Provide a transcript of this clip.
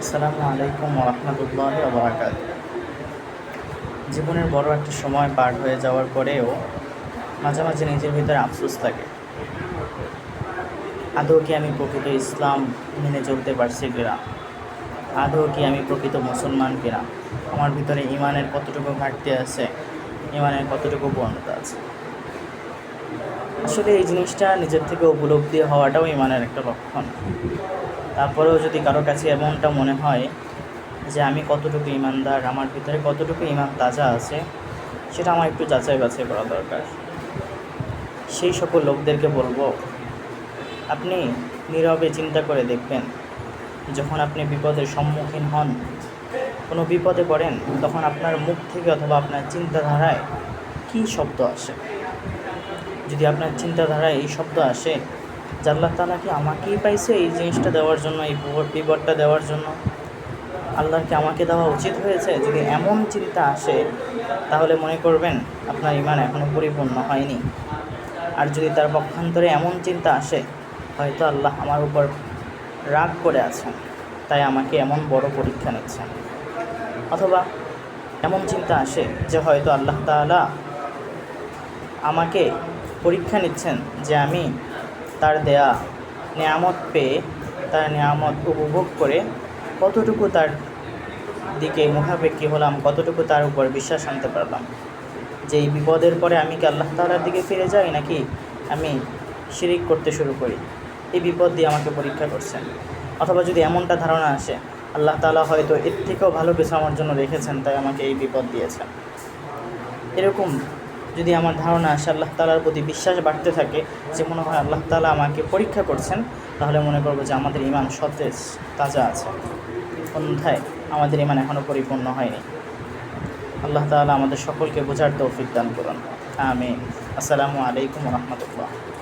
আসসালামু আলাইকুম রহমতুল্লাহি ওয়া বারাকাতুহু। জীবনের বড় একটা সময় পার হয়ে যাওয়ার পরেও মাঝে মাঝে নিজের ভিতরে আফসোস থাকে, আদৌ কি আমি প্রকৃত ইসলাম মেনে চলতে পারছি কিনা, আদৌ কি আমি প্রকৃত মুসলমান কিনা, আমার ভিতরে ইমানের কতটুকু ঘাটতি আছে, ইমানের কতটুকু পূর্ণতা আছে। আসলে এই জিনিসটা নিজের থেকে উপলব্ধি হওয়াটাও ইমানের একটা লক্ষণ। তারপরেও যদি কারো কাছে এমনটা মনে হয় যে আমি কতটুকু ইমানদার, আমার ভিতরে কতটুকু ইমান তাজা আছে, সেটা আমার একটু যাচাই বাছাই করা দরকার। সেই সকল লোকদেরকে বলবো, আপনি নীরবে চিন্তা করে দেখবেন, যখন আপনি বিপদের সম্মুখীন হন, কোনো বিপদে পড়েন, তখন আপনার মুখ থেকে অথবা আপনার চিন্তাধারায় কী শব্দ আসে। যদি আপনার চিন্তাধারায় এই শব্দ আসে যে আল্লাহ তাআলা কি আমাকেই পাইছে এই জিনিসটা দেওয়ার জন্য, এই বিপদটা দেওয়ার জন্য, আল্লাহর কি আমাকে দেওয়া উচিত হয়েছে, যদি এমন চিন্তা আসে তাহলে মনে করবেন আপনার ইমান এখনও পরিপূর্ণ হয়নি। আর যদি তার পক্ষান্তরে এমন চিন্তা আসে হয়তো আল্লাহ আমার উপর রাগ করে আছেন, তাই আমাকে এমন বড় পরীক্ষা নিচ্ছেন, অথবা এমন চিন্তা আসে যে হয়তো আল্লাহ তাআলা আমাকে পরীক্ষা নিচ্ছেন যে আমি তার দেয়া নেয়ামত পেয়ে, তার নেয়ামত উপভোগ করে কতটুকু তার দিকে মুখাপেক্ষী হলাম, কতটুকু তার উপর বিশ্বাস আনতে পারলাম, যে এই বিপদের পরে আমি কি আল্লাহ তাআলার দিকে ফিরে যাই নাকি আমি শিরিক করতে শুরু করি। এই বিপদ দিয়ে আমাকে পরীক্ষা করছেন। অথবা যদি এমনটা ধারণা আসে আল্লাহ তাআলা হয়তো এর থেকেও ভালো কিছু আমার জন্য রেখেছেন, তাই আমাকে এই বিপদ দিয়েছেন, এরকম যদি আমার ধারণা আসে, আল্লাহ তাআলার প্রতি বিশ্বাস বাড়তে থাকে, যে মনে হয় আল্লাহ তাআলা আমাকে পরীক্ষা করছেন, তাহলে মনে করবো যে আমাদের ইমান সতেজ তাজা আছে, অন্যথায় আমাদের ইমান এখনও পরিপূর্ণ হয়নি। আল্লাহ তাআলা আমাদের সকলকে বোঝার তৌফিক দান করুন। আমিন। আসসালামু আলাইকুম রহমতুল্লাহ।